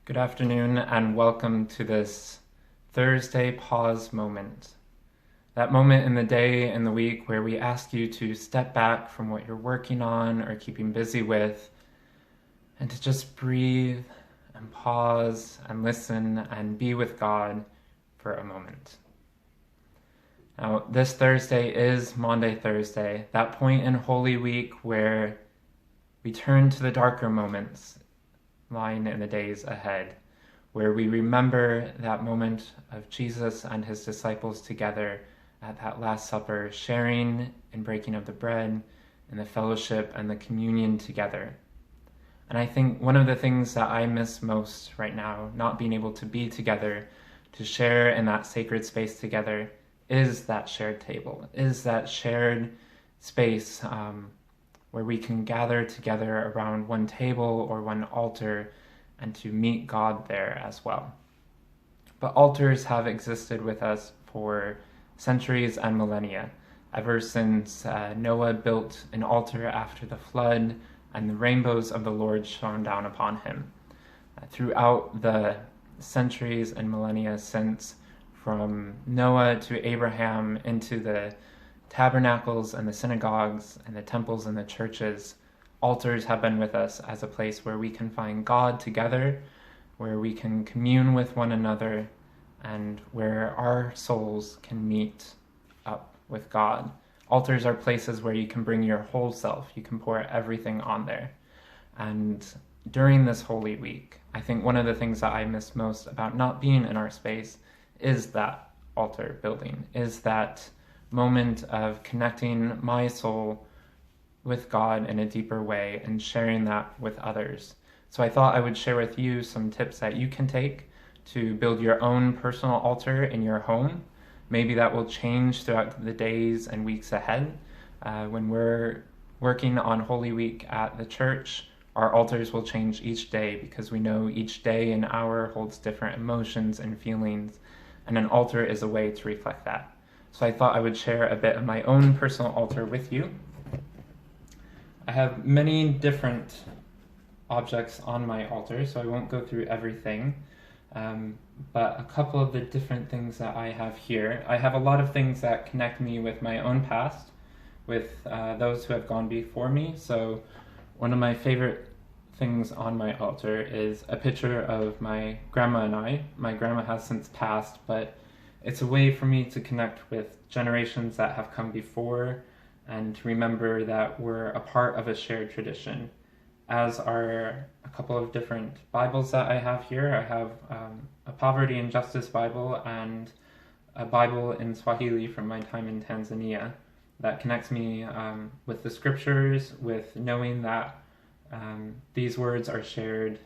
Good afternoon and welcome to this Thursday pause moment. That moment in the day and the week where we ask you to step back from what you're working on or keeping busy with and to just breathe and pause and listen and be with God for a moment. Now, this Thursday is Maundy Thursday, that point in Holy Week where we turn to the darker moments lying in the days ahead, where we remember that moment of Jesus and his disciples together at that Last Supper, sharing and breaking of the bread and the fellowship and the communion together. And I think one of the things that I miss most right now, not being able to be together, to share in that sacred space together, is that shared table, is that shared space where we can gather together around one table or one altar and to meet God there as well. But altars have existed with us for centuries and millennia, ever since Noah built an altar after the flood and the rainbows of the Lord shone down upon him. Throughout the centuries and millennia since, from Noah to Abraham into the tabernacles and the synagogues and the temples and the churches, altars have been with us as a place where we can find God together, where we can commune with one another, and where our souls can meet up with God. Altars are places where you can bring your whole self, you can pour everything on there. And during this Holy Week, I think one of the things that I miss most about not being in our space is that altar building, is that moment of connecting my soul with God in a deeper way and sharing that with others. So I thought I would share with you some tips that you can take to build your own personal altar in your home. Maybe that will change throughout the days and weeks ahead. When we're working on Holy Week at the church, our altars will change each day because we know each day and hour holds different emotions and feelings, and an altar is a way to reflect that. So I thought I would share a bit of my own personal altar with you. I have many different objects on my altar, so I won't go through everything, but a couple of the different things that I have here. I have a lot of things that connect me with my own past, with those who have gone before me. So one of my favorite things on my altar is a picture of my grandma and I. My grandma has since passed, but it's a way for me to connect with generations that have come before and to remember that we're a part of a shared tradition, as are a couple of different Bibles that I have here. I have a Poverty and Justice Bible and a Bible in Swahili from my time in Tanzania that connects me with the scriptures, with knowing that these words are shared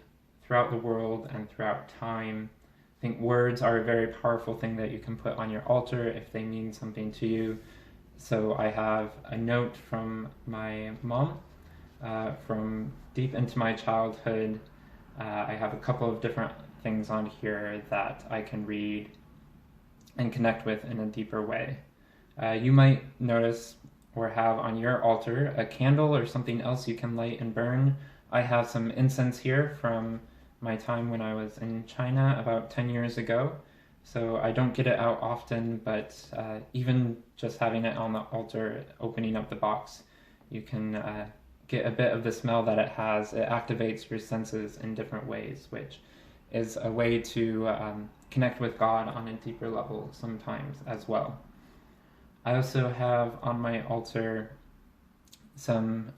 throughout the world and throughout time. I think words are a very powerful thing that you can put on your altar if they mean something to you. So I have a note from my mom from deep into my childhood. I have a couple of different things on here that I can read and connect with in a deeper way. You might notice or have on your altar a candle or something else you can light and burn. I have some incense here from my time when I was in China about 10 years ago. So I don't get it out often, but even just having it on the altar, opening up the box, you can get a bit of the smell that it has. It activates your senses in different ways, which is a way to connect with God on a deeper level sometimes as well. I also have on my altar some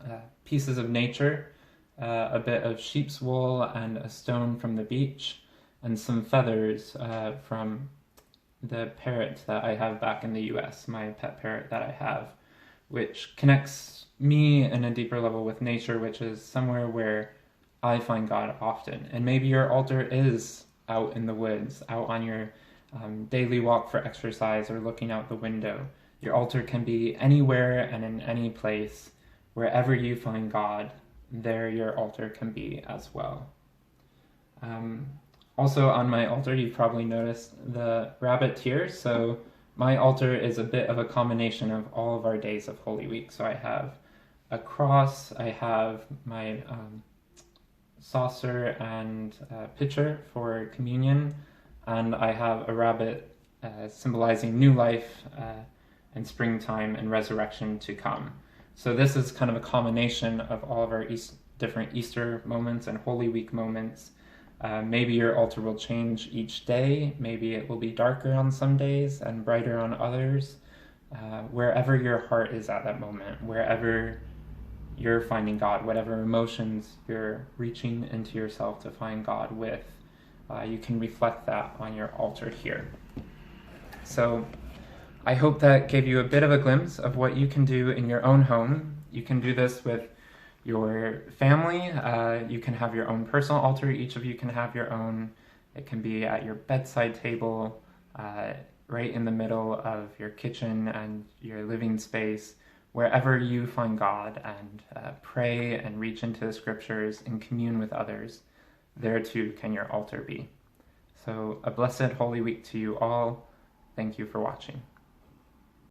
pieces of nature, a bit of sheep's wool and a stone from the beach, and some feathers from the parrot that I have back in the US, my pet parrot that I have, which connects me in a deeper level with nature, which is somewhere where I find God often. And maybe your altar is out in the woods, out on your daily walk for exercise or looking out the window. Your altar can be anywhere and in any place. Wherever you find God, there your altar can be as well. Also on my altar, you've probably noticed the rabbit here. So my altar is a bit of a combination of all of our days of Holy Week. So I have a cross, I have my saucer and pitcher for communion, and I have a rabbit symbolizing new life and springtime and resurrection to come. So this is kind of a combination of all of our different Easter moments and Holy Week moments. Maybe your altar will change each day. Maybe it will be darker on some days and brighter on others. Wherever your heart is at that moment, wherever you're finding God, whatever emotions you're reaching into yourself to find God with, you can reflect that on your altar here. So I hope that gave you a bit of a glimpse of what you can do in your own home. You can do this with your family. You can have your own personal altar. Each of you can have your own. It can be at your bedside table, right in the middle of your kitchen and your living space, wherever you find God, and pray and reach into the scriptures and commune with others. There too can your altar be. So a blessed Holy Week to you all. Thank you for watching.